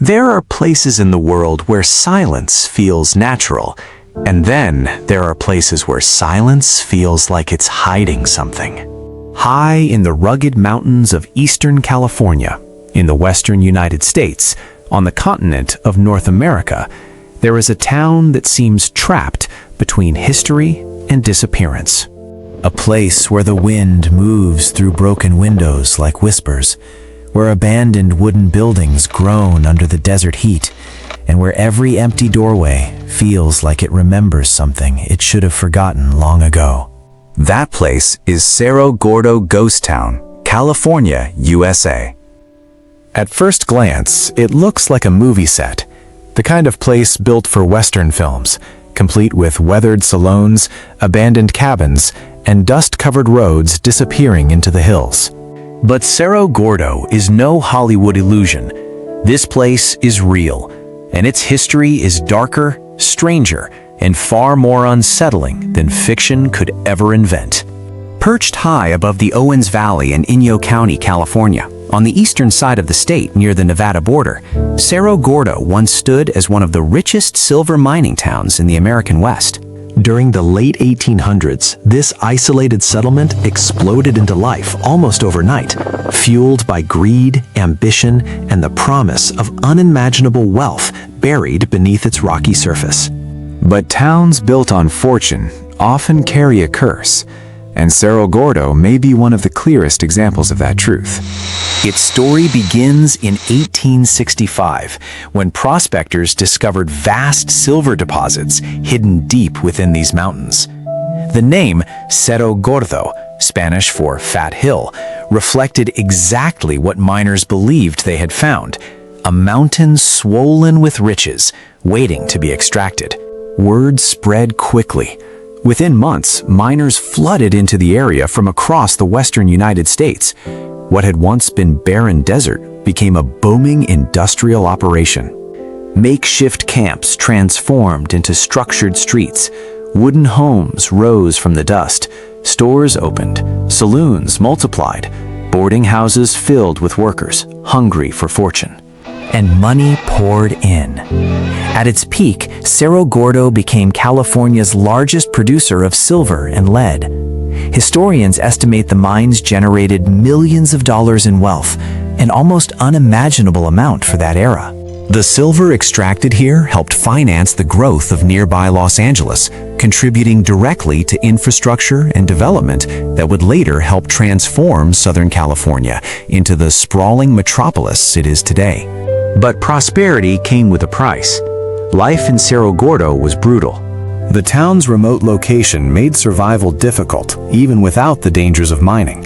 There are places in the world where silence feels natural, and then there are places where silence feels like it's hiding something. High in the rugged mountains of Eastern California, in the western United States, on the continent of North America, there is a town that seems trapped between history and disappearance. A place where the wind moves through broken windows like whispers, where abandoned wooden buildings groan under the desert heat, and where every empty doorway feels like it remembers something it should have forgotten long ago. That place is Cerro Gordo Ghost Town, California, USA. At first glance, it looks like a movie set, the kind of place built for Western films, complete with weathered salons, abandoned cabins, and dust-covered roads disappearing into the hills. But Cerro Gordo is no Hollywood illusion. This place is real, and its history is darker, stranger, and far more unsettling than fiction could ever invent. Perched high above the Owens Valley in Inyo County, California, on the eastern side of the state near the Nevada border, Cerro Gordo once stood as one of the richest silver mining towns in the American West. During the late 1800s, this isolated settlement exploded into life almost overnight, fueled by greed, ambition, and the promise of unimaginable wealth buried beneath its rocky surface. But towns built on fortune often carry a curse, and Cerro Gordo may be one of the clearest examples of that truth. Its story begins in 1865, when prospectors discovered vast silver deposits hidden deep within these mountains. The name Cerro Gordo, Spanish for Fat Hill, reflected exactly what miners believed they had found: a mountain swollen with riches, waiting to be extracted. Word spread quickly. Within months, miners flooded into the area from across the western United States. What had once been barren desert became a booming industrial operation. Makeshift camps transformed into structured streets. Wooden homes rose from the dust. Stores opened. Saloons multiplied. Boarding houses filled with workers, hungry for fortune. And money poured in. At its peak, Cerro Gordo became California's largest producer of silver and lead. Historians estimate the mines generated millions of dollars in wealth, an almost unimaginable amount for that era. The silver extracted here helped finance the growth of nearby Los Angeles, contributing directly to infrastructure and development that would later help transform Southern California into the sprawling metropolis it is today. But prosperity came with a price. Life in Cerro Gordo was brutal. The town's remote location made survival difficult, even without the dangers of mining.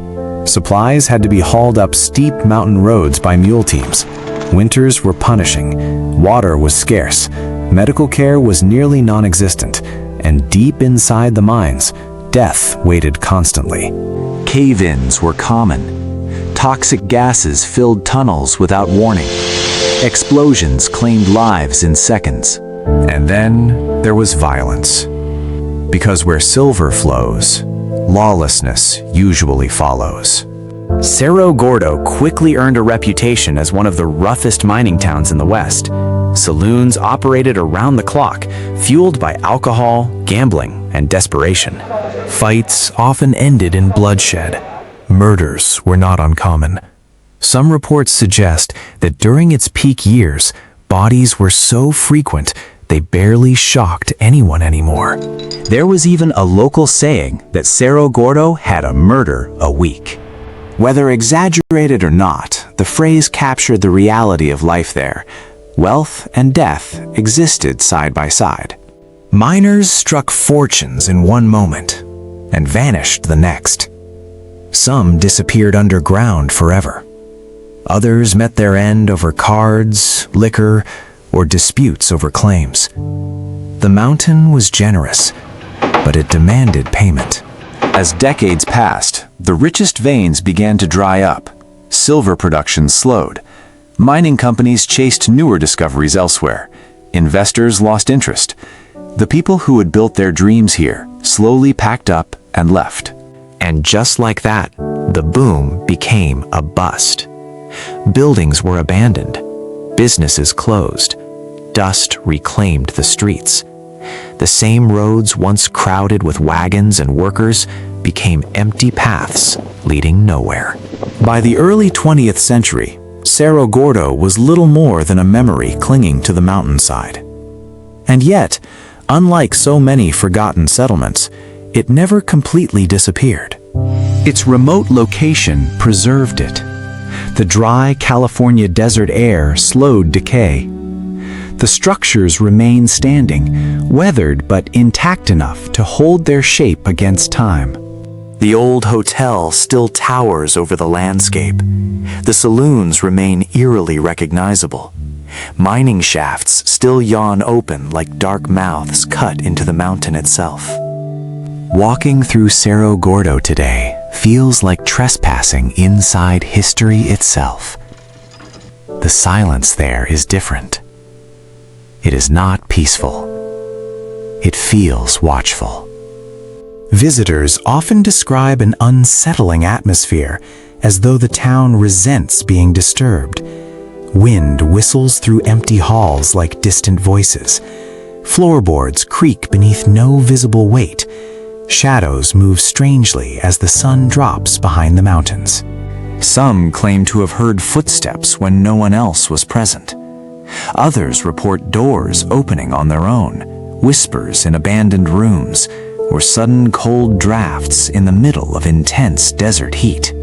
Supplies had to be hauled up steep mountain roads by mule teams. Winters were punishing. Water was scarce. Medical care was nearly non-existent. And deep inside the mines, death waited constantly. Cave-ins were common. Toxic gases filled tunnels without warning. Explosions claimed lives in seconds. And then there was violence. Because where silver flows, lawlessness usually follows. Cerro Gordo quickly earned a reputation as one of the roughest mining towns in the West. Saloons operated around the clock, fueled by alcohol, gambling, and desperation. Fights often ended in bloodshed. Murders were not uncommon. Some reports suggest that during its peak years, bodies were so frequent they barely shocked anyone anymore. There was even a local saying that Cerro Gordo had a murder a week. Whether exaggerated or not, the phrase captured the reality of life there. Wealth and death existed side by side. Miners struck fortunes in one moment and vanished the next. Some disappeared underground forever. Others met their end over cards, liquor, or disputes over claims. The mountain was generous, but it demanded payment. As decades passed, the richest veins began to dry up. Silver production slowed. Mining companies chased newer discoveries elsewhere. Investors lost interest. The people who had built their dreams here slowly packed up and left. And just like that, the boom became a bust. Buildings were abandoned. Businesses closed. Dust reclaimed the streets. The same roads once crowded with wagons and workers became empty paths leading nowhere. By the early 20th century, Cerro Gordo was little more than a memory clinging to the mountainside. And yet, unlike so many forgotten settlements, it never completely disappeared. Its remote location preserved it. The dry California desert air slowed decay. The structures remain standing, weathered but intact enough to hold their shape against time. The old hotel still towers over the landscape. The saloons remain eerily recognizable. Mining shafts still yawn open like dark mouths cut into the mountain itself. Walking through Cerro Gordo today feels like trespassing inside history itself. The silence there is different. It is not peaceful. It feels watchful. Visitors often describe an unsettling atmosphere, as though the town resents being disturbed. Wind whistles through empty halls like distant voices. Floorboards creak beneath no visible weight. Shadows move strangely as the sun drops behind the mountains. Some claim to have heard footsteps when no one else was present. Others report doors opening on their own, whispers in abandoned rooms, or sudden cold drafts in the middle of intense desert heat.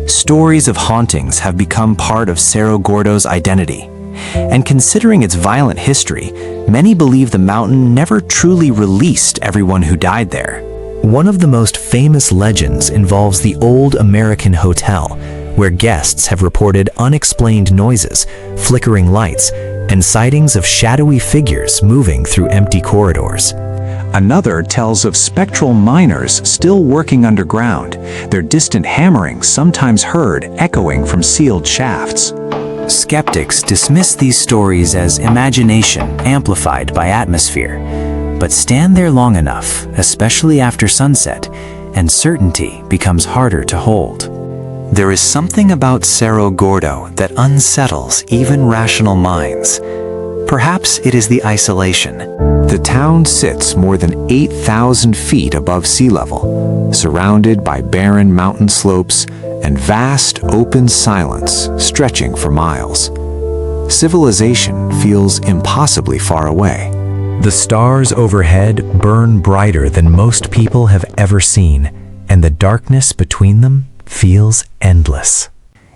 Stories of hauntings have become part of Cerro Gordo's identity. And considering its violent history, many believe the mountain never truly released everyone who died there. One of the most famous legends involves the Old American Hotel, where guests have reported unexplained noises, flickering lights, and sightings of shadowy figures moving through empty corridors. Another tells of spectral miners still working underground, their distant hammering sometimes heard echoing from sealed shafts. Skeptics dismiss these stories as imagination amplified by atmosphere, but stand there long enough, especially after sunset, and certainty becomes harder to hold. There is something about Cerro Gordo that unsettles even rational minds. Perhaps it is the isolation. The town sits more than 8,000 feet above sea level, surrounded by barren mountain slopes and vast open silence stretching for miles. Civilization feels impossibly far away. The stars overhead burn brighter than most people have ever seen, and the darkness between them feels endless.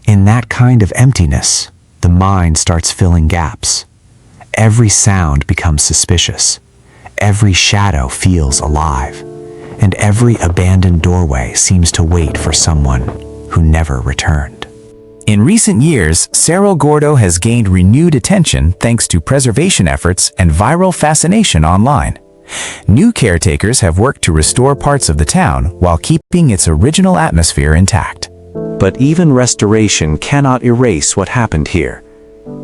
In that kind of emptiness, the mind starts filling gaps. Every sound becomes suspicious. Every shadow feels alive. And every abandoned doorway seems to wait for someone who never returned. In recent years, Cerro Gordo has gained renewed attention thanks to preservation efforts and viral fascination online. New caretakers have worked to restore parts of the town while keeping its original atmosphere intact. But even restoration cannot erase what happened here.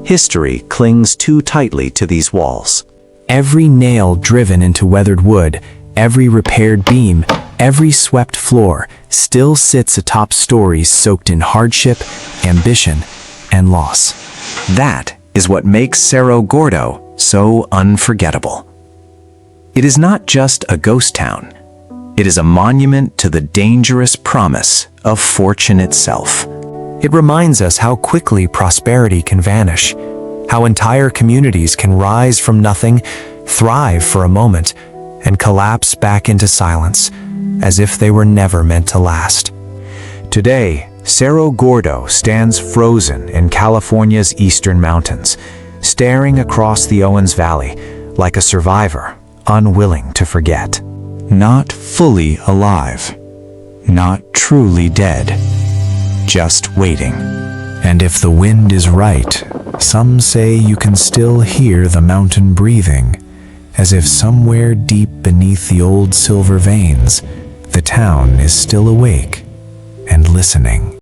History clings too tightly to these walls. Every nail driven into weathered wood, every repaired beam, every swept floor still sits atop stories soaked in hardship, ambition, and loss. That is what makes Cerro Gordo so unforgettable. It is not just a ghost town. It is a monument to the dangerous promise of fortune itself. It reminds us how quickly prosperity can vanish, how entire communities can rise from nothing, thrive for a moment, and collapse back into silence, as if they were never meant to last. Today, Cerro Gordo stands frozen in California's eastern mountains, staring across the Owens Valley like a survivor, unwilling to forget. Not fully alive, not truly dead, just waiting. And if the wind is right, some say you can still hear the mountain breathing, as if somewhere deep beneath the old silver veins, the town is still awake and listening.